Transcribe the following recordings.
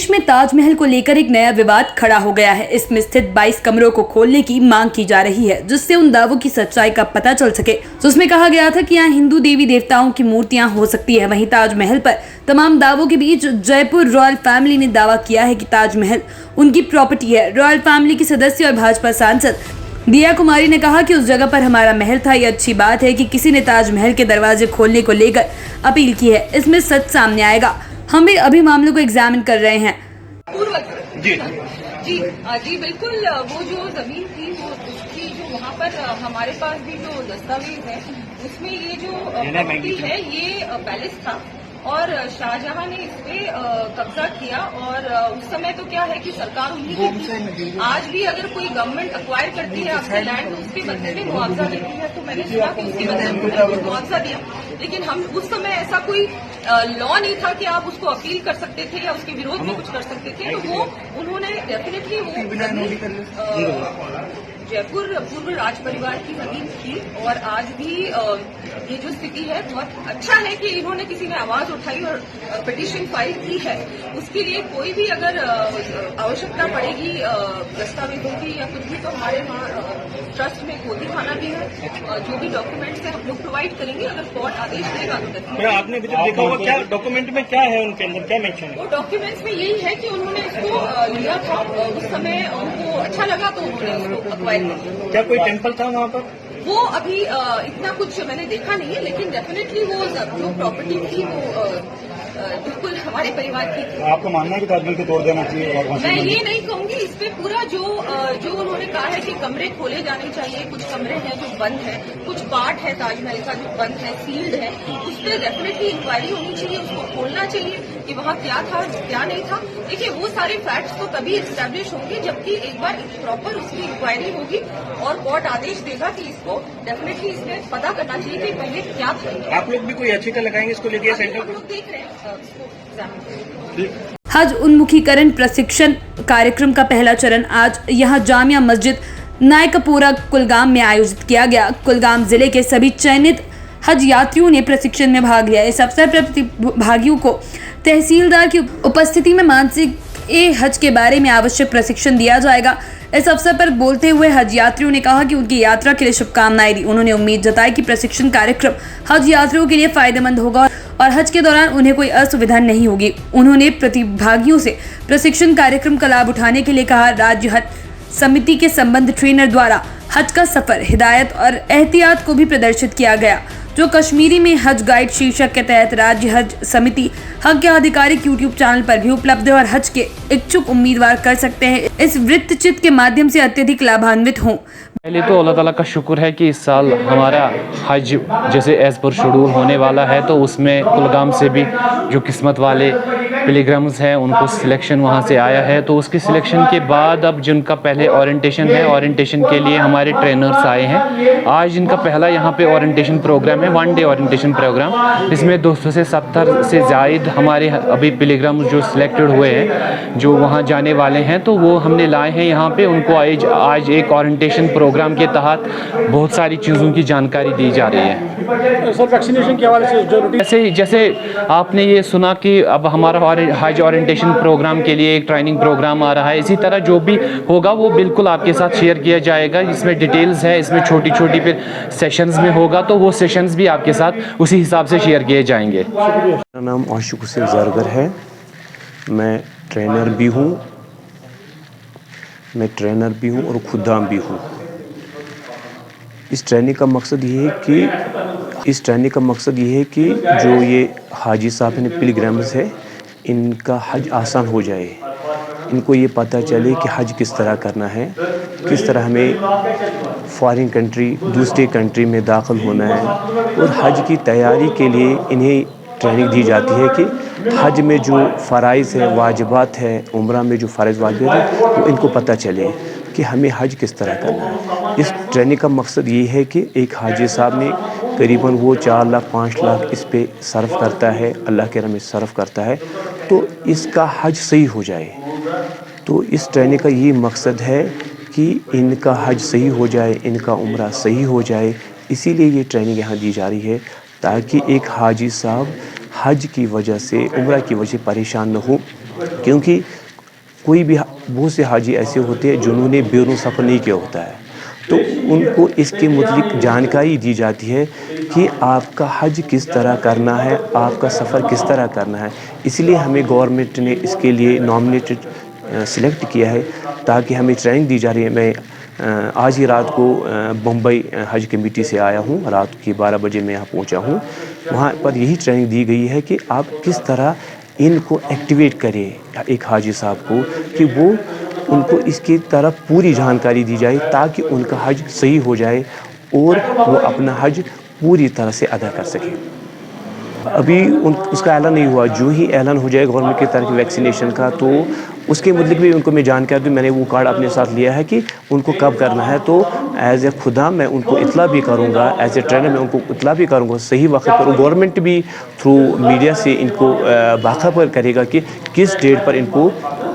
प्रदेश में ताजमहल को लेकर एक नया विवाद खड़ा हो गया है। इसमें स्थित 22 कमरों को खोलने की मांग की जा रही है, जिससे उन दावों की सच्चाई का पता चल सके। तो उसमें कहा गया था कि यहाँ हिंदू देवी देवताओं की मूर्तियां हो सकती है। वहीं ताजमहल पर तमाम दावों के बीच जयपुर रॉयल फैमिली ने दावा किया है कि ताजमहल उनकी प्रॉपर्टी है। रॉयल फैमिली की सदस्य और भाजपा सांसद दिया कुमारी ने कहा कि उस जगह पर हमारा महल था। ये अच्छी बात है कि किसी ने ताजमहल के दरवाजे खोलने को लेकर अपील की है। इसमें सच सामने आएगा। हम भी अभी मामलों को एग्जामिन कर रहे हैं। जी जी बिल्कुल, वो जो जमीन थी वो उसकी जो वहाँ पर हमारे पास भी जो दस्तावेज है उसमें ये जो प्रॉपर्टी है ये पैलेस था और शाहजहां ने इस पे कब्जा किया। और उस समय तो क्या है कि सरकार उन्हीं की थी। आज भी अगर कोई गवर्नमेंट एक्वायर करती है आपसे लैंड तो उसके बदले में मुआवजा देती है। तो मैंने सुना कि उसके बदले में मुआवजा दिया, लेकिन हम उस समय ऐसा कोई लॉ नहीं था कि आप उसको अपील कर सकते थे या उसके विरोध में कुछ कर सकते थे। तो वो उन्होंने डेफिनेटली वो जयपुर पूर्व राज परिवार की जमीन थी। और आज भी ये जो स्थिति है बहुत अच्छा है कि इन्होंने किसी ने आवाज उठाई और पिटीशन फाइल की है। उसके लिए कोई भी अगर आवश्यकता पड़ेगी दस्तावेजों की या कुछ भी, तो हमारे वहाँ ट्रस्ट में गोदी थाना भी है। जो भी डॉक्यूमेंट्स है हम लोग प्रोवाइड करेंगे। अगर कोर्ट आदेश देगा तो आपने अभी तक देखा होगा क्या डॉक्यूमेंट में क्या है, उनके अंदर क्या मेंशन है? वो डॉक्यूमेंट्स में यही है कि उन्होंने इसको लिया था, उस समय उनको अच्छा लगा तो उन्होंने उसको अक्वायर किया। क्या कोई टेम्पल था वहाँ पर? वो अभी इतना कुछ मैंने देखा नहीं है, लेकिन डेफिनेटली वो जो प्रॉपर्टी थी वो बिल्कुल हमारे परिवार की थी। आपको मानना है कि ताजमहल को तोड़ देना चाहिए? मैं ये नहीं कहूंगी। इस पे पूरा जो उन्होंने कहा है कि कमरे खोले जाने चाहिए, कुछ कमरे हैं जो बंद है, कुछ पार्ट है ताजमहल का जो बंद है, सील्ड है, उस पर डेफिनेटली इंक्वायरी होनी चाहिए। उसको खोलना चाहिए कि वहाँ क्या था क्या नहीं था। देखिए वो सारे फैक्ट्स तो तभी एस्टैब्लिश होंगे जबकि एक बार प्रॉपर उसकी इंक्वायरी होगी और कोर्ट आदेश देगा कि इसको डेफिनेटली इसमें पता करना चाहिए कि पहले क्या था। आप लोग भी कोई याचिका लगाएंगे इसको लेके सेंटर हम लोग देख रहे हैं इसको एग्जामिन। हज उन्मुखीकरण प्रशिक्षण कार्यक्रम का पहला चरण आज यहां जामिया मस्जिद नायकपुरा कुलगाम में आयोजित किया गया। कुलगाम जिले के सभी चयनित हज यात्रियों ने प्रशिक्षण में भाग लिया। इस अवसर पर प्रतिभागियों को तहसीलदार की उपस्थिति में मानसिक हज के बारे में आवश्यक प्रशिक्षण दिया जाएगा। इस अवसर पर बोलते हुए हज यात्रियों ने कहा कि उनकी यात्रा के लिए शुभकामनाएं दी। उन्होंने उम्मीद जताई कि प्रशिक्षण कार्यक्रम हज यात्रियों के लिए फायदेमंद होगा और हज के दौरान उन्हें कोई असुविधा नहीं होगी। उन्होंने प्रतिभागियों से प्रशिक्षण कार्यक्रम का लाभ उठाने के लिए कहा। राज्य हज समिति के संबंध ट्रेनर द्वारा हज का सफर, हिदायत और एहतियात को भी प्रदर्शित किया गया, जो कश्मीरी में हज गाइड शीर्षक के तहत राज्य हज समिति हज के आधिकारिक यूट्यूब चैनल पर भी उपलब्ध है और हज के इच्छुक उम्मीदवार कर सकते हैं इस वृत्तचित्र के माध्यम से अत्यधिक लाभान्वित हों। पहले तो अल्लाह ताला का शुक्र है कि इस साल हमारा हज जैसे एज़ पर शेड्यूल होने वाला है, तो उसमें कुलगाम से भी जो किस्मत वाले पिलग्रिम्स हैं उनको सिलेक्शन वहाँ से आया है। तो उसके सिलेक्शन के बाद अब जिनका पहले ओरिएंटेशन है, ओरिएंटेशन के लिए हमारे ट्रेनर्स आए हैं। आज इनका पहला यहाँ पे ओरिएंटेशन प्रोग्राम है, 1 डे ओरिएंटेशन प्रोग्राम। इसमें 270 से ज़ायद हमारे अभी पिलग्रिम्स जो सिलेक्टेड हुए हैं, जो वहाँ जाने वाले हैं, तो वो हमने लाए हैं यहाँ पे। उनको आज एक ओरिएंटेशन प्रोग्राम के तहत बहुत सारी चीज़ों की जानकारी दी जा रही है। सर वैक्सीनेशन के हवाले से जैसे आपने ये सुना कि अब हमारा हज ओरिएंटेशन प्रोग्राम के लिए एक ट्रेनिंग प्रोग्राम आ रहा है, इसी तरह जो भी होगा वो बिल्कुल आपके साथ शेयर किया जाएगा। इसमें डिटेल्स है, इसमें छोटी छोटी फिर सेशंस में होगा, तो वो सेशंस भी आपके साथ उसी हिसाब से शेयर किए जाएंगे। मेरा नाम आशिक हुसैन ज़रगर है। मैं ट्रेनर भी हूँ और खुदाम भी हूँ। इस ट्रेनिंग का मकसद ये है कि जो ये हाजी साहब ने पिलग्रिम्स है, इनका हज आसान हो जाए। इनको ये पता चले कि हज किस तरह करना है, किस तरह हमें फॉरेन कंट्री, दूसरी कंट्री में दाखिल होना है। और हज की तैयारी के लिए इन्हें ट्रेनिंग दी जाती है कि हज में जो फ़राइज़ है, वाजिबात है, उम्रा में जो फ़राइज़ वाजिबात है, वो इनको पता चले कि हमें हज किस तरह करना है। इस ट्रेनिंग का मकसद ये है कि एक हाजी साहब ने करीबन वो 4 लाख 5 लाख इस पे सर्फ करता है, अल्लाह के राह में सर्फ करता है, तो इसका हज सही हो जाए। तो इस ट्रेनिंग का ये मकसद है कि इनका हज सही हो जाए, इनका उम्रा सही हो जाए। इसीलिए ये ट्रेनिंग यहाँ दी जा रही है ताकि एक हाजी साहब हज की वजह से, उम्रा की वजह से परेशान न हो। क्योंकि कोई भी बहुत से हाजी ऐसे होते हैं जिन्होंने बैरून सफ़र नहीं किया होता है, तो उनको इसके मुतालिक जानकारी दी जाती है कि आपका हज किस तरह करना है, आपका सफ़र किस तरह करना है। इसलिए हमें गवर्नमेंट ने इसके लिए नॉमिनेटेड सिलेक्ट किया है ताकि हमें ट्रेनिंग दी जा रही है। मैं आज ही रात को बम्बई हज कमेटी से आया हूँ, रात के 12 बजे मैं यहाँ पहुँचा हूँ। वहाँ पर यही ट्रेनिंग दी गई है कि आप किस तरह इनको एक्टिवेट करें एक हाजी साहब को, कि वो उनको इसकी तरफ पूरी जानकारी दी जाए ताकि उनका हज सही हो जाए और वो अपना हज पूरी तरह से अदा कर सकें। अभी उसका ऐलान नहीं हुआ, जो ही ऐलान हो जाए गवर्नमेंट की तरफ वैक्सीनेशन का तो उसके मतलब भी उनको मैं जानकारी दूँ। मैंने वो कार्ड अपने साथ लिया है कि उनको कब करना है, तो एज ए खुदा मैं उनको इतला भी करूँगा, एज ए ट्रेनर मैं उनको इतला भी करूँगा सही वक्त पर। गवर्नमेंट भी थ्रू मीडिया से इनको बाखबर करेगा कि किस डेट पर इनको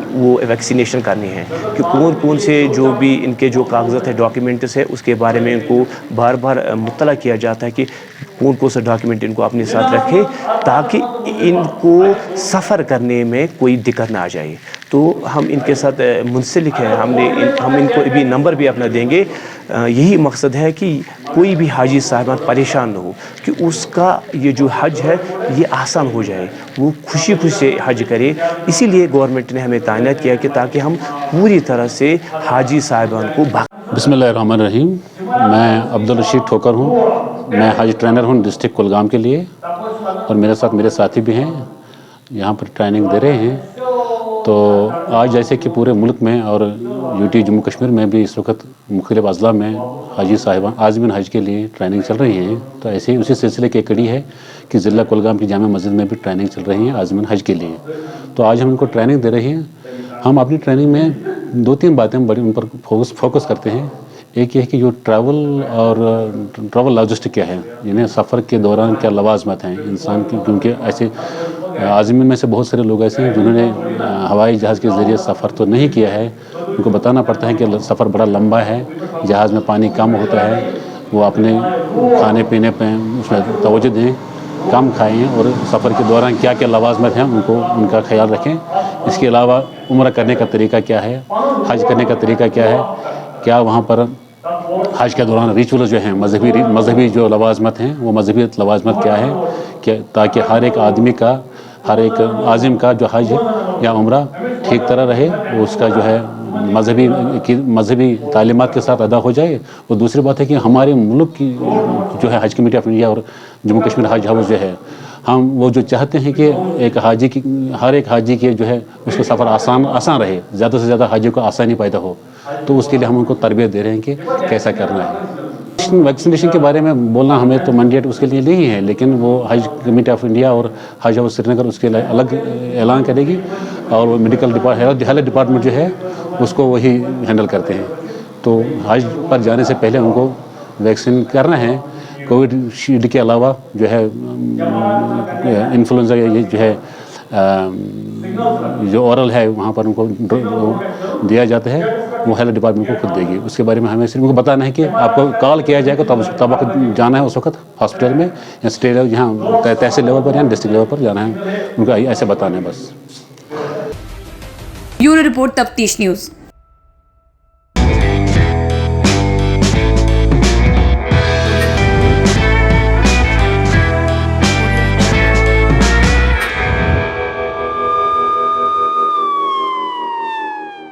वो वैक्सीनेशन करनी है, कि कौन कौन से जो भी इनके जो कागजात है, डॉक्यूमेंट्स है, उसके बारे में इनको बार बार मुत्तला किया जाता है कि कौन कौन सा डॉक्यूमेंट इनको अपने साथ रखे ताकि इनको सफ़र करने में कोई दिक्कत ना आ जाए। तो हम इनके साथ मुंसलिक है, हम इनको भी नंबर भी अपना देंगे। यही मकसद है कि कोई भी हाजी साहबान परेशान ना हो, कि उसका ये जो हज है ये आसान हो जाए, वो खुशी खुशी से हज करे। इसीलिए गवर्नमेंट ने हमें तैनात किया कि ताकि हम पूरी तरह से हाजी साहबान को बिस्मिल्लाहिर्रहमानिर्रहीम। मैं अब्दुल रशीद ठोकर हूँ, मैं हज ट्रेनर हूँ डिस्ट्रिक्ट कुलगाम के लिए, और मेरे साथ मेरे साथी भी हैं, यहाँ पर ट्रेनिंग दे रहे हैं। तो आज जैसे कि पूरे मुल्क में और यूटी जम्मू कश्मीर में भी इस वक्त मुख्तलिफ अज़ला में हाजी साहिबान आज़मीन हज के लिए ट्रेनिंग चल रही है, तो ऐसे ही उसी सिलसिले की कड़ी है कि ज़िला कुलगाम की जामा मस्जिद में भी ट्रेनिंग चल रही है आज़मीन हज के लिए। तो आज हम इनको ट्रेनिंग दे रहे हैं। हम अपनी ट्रेनिंग में 2-3 बातें बड़ी उन पर फोकस करते हैं। एक ये है कि जो ट्रैवल लॉजिस्टिक क्या है, यानी सफ़र के दौरान क्या लवाजमत हैं इंसान की, क्योंकि ऐसे आज़मीन में से बहुत सारे लोग ऐसे हैं जिन्होंने हवाई जहाज़ के ज़रिए सफ़र तो नहीं किया है। उनको बताना पड़ता है कि सफ़र बड़ा लंबा है, जहाज़ में पानी कम होता है, वो अपने खाने पीने पे उसमें तवज्जो दें, कम खाएँ, और सफ़र के दौरान क्या क्या लवाजमत हैं उनका ख्याल रखें। इसके अलावा उम्रा करने का तरीका क्या है, हज करने का तरीका क्या है, क्या वहाँ पर हज के दौरान रिचुअल जो हैं मजहबी जो लवाजमत हैं वो मजहबी लवाजमत क्या है, कि ताकि हर एक आदमी का, हर एक आज़िम का जो हज या उम्रा ठीक तरह रहे, उसका जो है मजहबी तालीमात के साथ अदा हो जाए। और दूसरी बात है कि हमारे मुल्क की जो है हज कमेटी ऑफ इंडिया और जम्मू कश्मीर हज हाउस जो है, हम वो जो चाहते हैं कि हर एक हाजी के जो है उसका सफ़र आसान रहे, ज़्यादा से ज़्यादा हाजी को आसानी पैदा हो, तो उसके लिए हम उनको तरबियत दे रहे हैं कि कैसा करना है। वैक्सीनेशन के बारे में बोलना हमें तो मैंडेट उसके लिए नहीं है, लेकिन वो हज कमेटी ऑफ इंडिया और हज हाउस श्रीनगर उसके लिए अलग ऐलान करेगी, और वो हेल्थ डिपार्टमेंट जो है उसको वही हैंडल करते हैं। तो हज पर जाने से पहले उनको वैक्सीन करना है। कोविड के अलावा जो है इन्फ्लुएंजा ये जो है जो ओरल है वहाँ पर उनको दिया जाता है, वो हेल्थ डिपार्टमेंट को खुद देगी। उसके बारे में हमें सिर्फ उनको बताना है कि आपको कॉल किया जाएगा तब आपको जाना है उस वक्त हॉस्पिटल में या स्टेट लेवल, यहाँ तहसील लेवल पर या डिस्ट्रिक्ट लेवल पर जाना है, उनको ऐसे बताना है बस। ब्यूरो रिपोर्ट तफ्तीश न्यूज़।